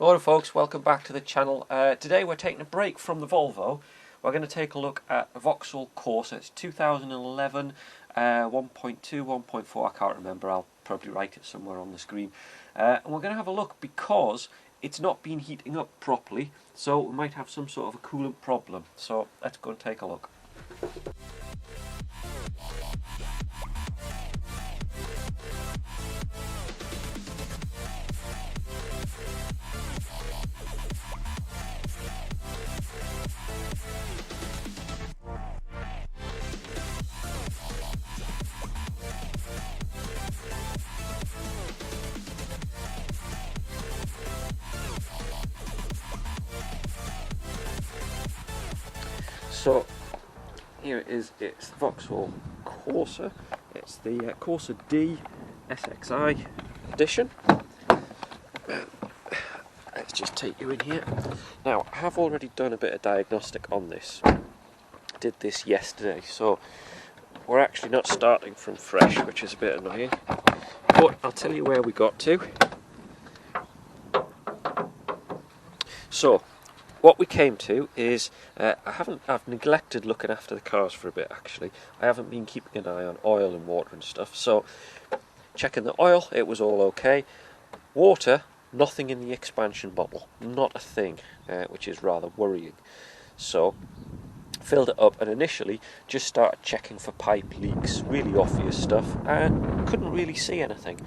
Hello folks, welcome back to the channel. Today we're taking a break from the Volvo. We're going to take a look at a Vauxhall Corsa. It's 2011, 1.2, 1.4, I can't remember, I'll probably write it somewhere on the screen. And we're going to have a look because it's not been heating up properly, so we might have some sort of a coolant problem. So let's go and take a look. So here it is, it's the Vauxhall Corsa. It's the Corsa D SXI edition. Let's just take you in here. Now, I have already done a bit of diagnostic on this. I did this yesterday, so we're actually not starting from fresh, which is a bit annoying. But I'll tell you where we got to. So, what we came to is, I've neglected looking after the cars for a bit actually. I haven't been keeping an eye on oil and water and stuff, so checking the oil, it was all okay. Water, nothing in the expansion bottle, not a thing, which is rather worrying. So, filled it up and initially just started checking for pipe leaks, really obvious stuff, and couldn't really see anything.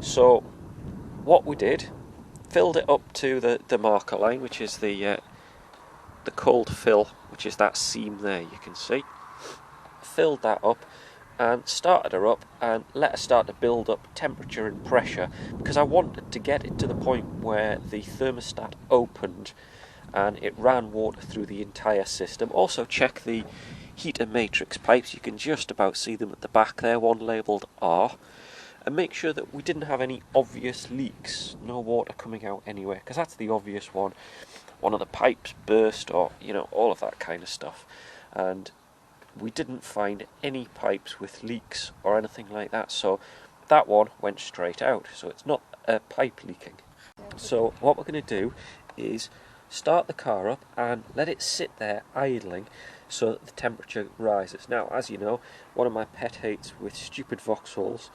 So, what we did, filled it up to the marker line, which is the cold fill, which is that seam there you can see. Filled that up and started her up and let her start to build up temperature and pressure, because I wanted to get it to the point where the thermostat opened and it ran water through the entire system. Also check the heater matrix pipes, you can just about see them at the back there, one labelled R. And make sure that we didn't have any obvious leaks, no water coming out anywhere, because that's the obvious one. One of the pipes burst, or all of that kind of stuff. And we didn't find any pipes with leaks or anything like that, so that one went straight out, so it's not a pipe leaking. So what we're going to do is start the car up and let it sit there idling so that the temperature rises. Now, as you know, one of my pet hates with stupid Vauxhalls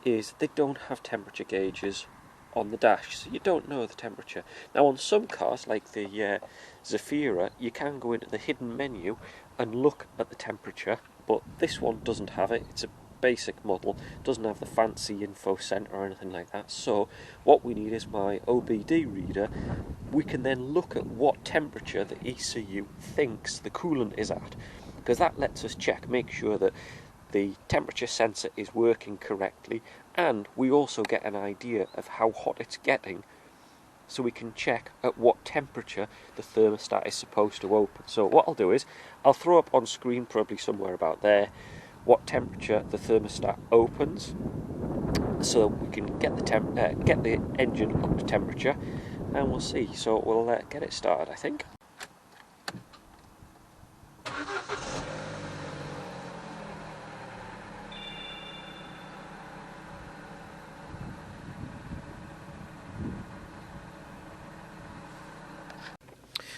is they don't have temperature gauges on the dash, so you don't know the temperature. Now on some cars like the A12XER, you can go into the hidden menu and look at the temperature, but this one doesn't have it. It's a basic model, doesn't have the fancy info center or anything like that. So what we need is my OBD reader. We can then look at what temperature the ECU thinks the coolant is at, because that lets us check, make sure that the temperature sensor is working correctly, and we also get an idea of how hot it's getting, so we can check at what temperature the thermostat is supposed to open. So what I'll do is, I'll throw up on screen, probably somewhere about there, what temperature the thermostat opens, so we can get the engine up to temperature, and we'll see. So we'll get it started, I think.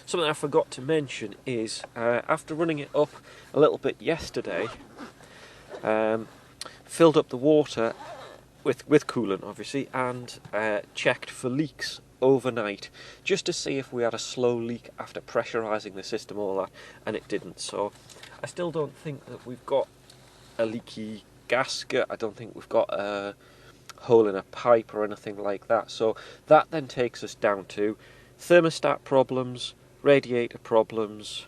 Something I forgot to mention is, after running it up a little bit yesterday, filled up the water with coolant obviously, and checked for leaks overnight, just to see if we had a slow leak after pressurising the system, all that, and it didn't. So I still don't think that we've got a leaky gasket, I don't think we've got a hole in a pipe or anything like that. So that then takes us down to thermostat problems, radiator problems,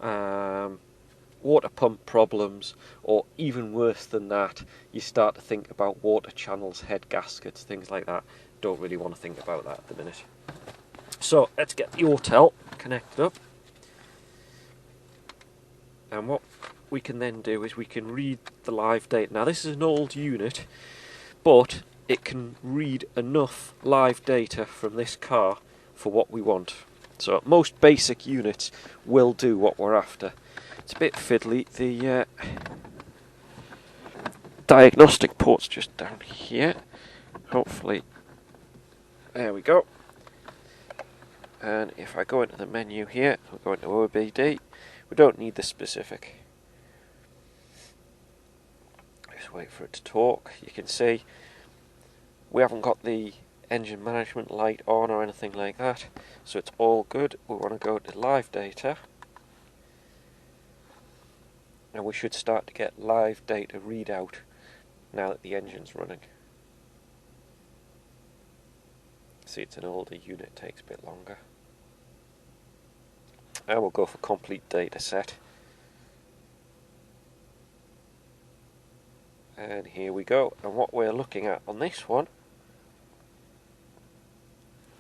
water pump problems, or even worse than that, you start to think about water channels, head gaskets, things like that. Don't really want to think about that at the minute. So let's get the Opel connected up, and what we can then do is we can read the live data. Now this is an old unit, but it can read enough live data from this car for what we want. So most basic units will do what we're after. It's a bit fiddly. The diagnostic port's just down here. Hopefully, there we go. And if I go into the menu here, we'll go into OBD. We don't need the specific. Just wait for it to talk. You can see we haven't got the engine management light on or anything like that, so it's all good. We want to go to live data, and we should start to get live data readout now that the engine's running. See, it's an older unit, takes a bit longer. And we'll go for complete data set. And here we go. And what we're looking at on this one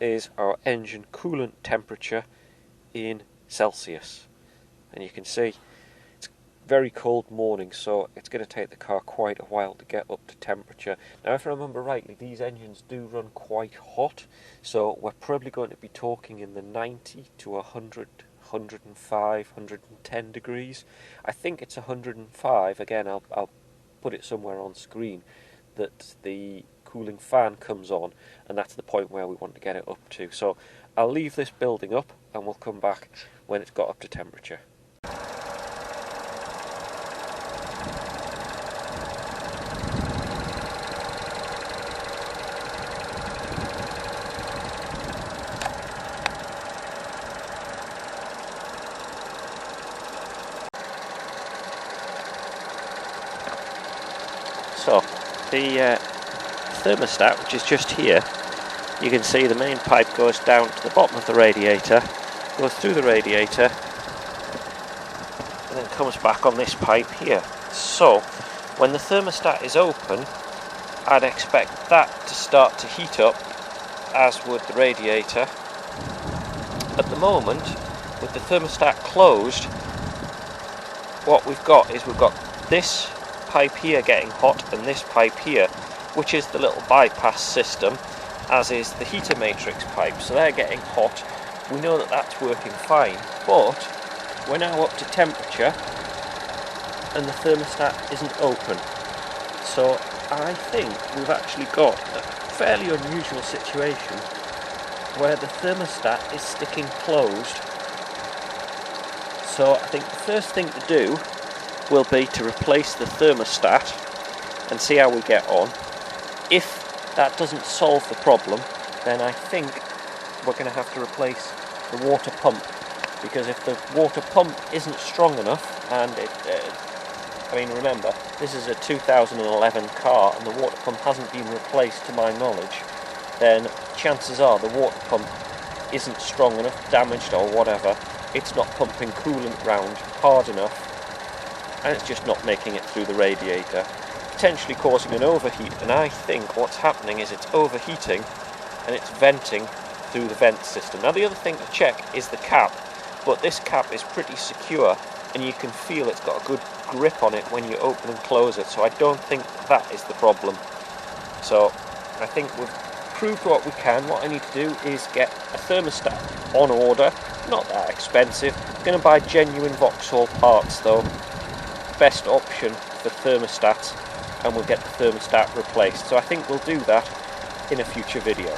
is our engine coolant temperature in Celsius. And you can see it's a very cold morning, so it's going to take the car quite a while to get up to temperature. Now, if I remember rightly, these engines do run quite hot, so we're probably going to be talking in the 90 to 100, 105, 110 degrees. I think it's 105. Again, I'll put it somewhere on screen that the cooling fan comes on, and that's the point where we want to get it up to. So I'll leave this building up and we'll come back when it's got up to temperature. So the thermostat, which is just here, you can see the main pipe goes down to the bottom of the radiator, goes through the radiator, and then comes back on this pipe here. So when the thermostat is open, I'd expect that to start to heat up, as would the radiator. At the moment, with the thermostat closed, what we've got is we've got this pipe here getting hot and this pipe here, which is the little bypass system, as is the heater matrix pipe. So they're getting hot. We know that that's working fine, but we're now up to temperature and the thermostat isn't open. So I think we've actually got a fairly unusual situation where the thermostat is sticking closed. So I think the first thing to do will be to replace the thermostat and see how we get on. If that doesn't solve the problem, then I think we're going to have to replace the water pump, because if the water pump isn't strong enough, and I mean, remember, this is a 2011 car and the water pump hasn't been replaced to my knowledge, then chances are the water pump isn't strong enough, damaged or whatever. It's not pumping coolant round hard enough, and it's just not making it through the radiator, potentially causing an overheat. And I think what's happening is it's overheating and it's venting through the vent system. Now, the other thing to check is the cap, but this cap is pretty secure and you can feel it's got a good grip on it when you open and close it, so I don't think that is the problem. So I think we've proved what we can. What I need to do is get a thermostat on order, not that expensive. I'm going to buy genuine Vauxhall parts though, best option for thermostats, and we'll get the thermostat replaced. So I think we'll do that in a future video.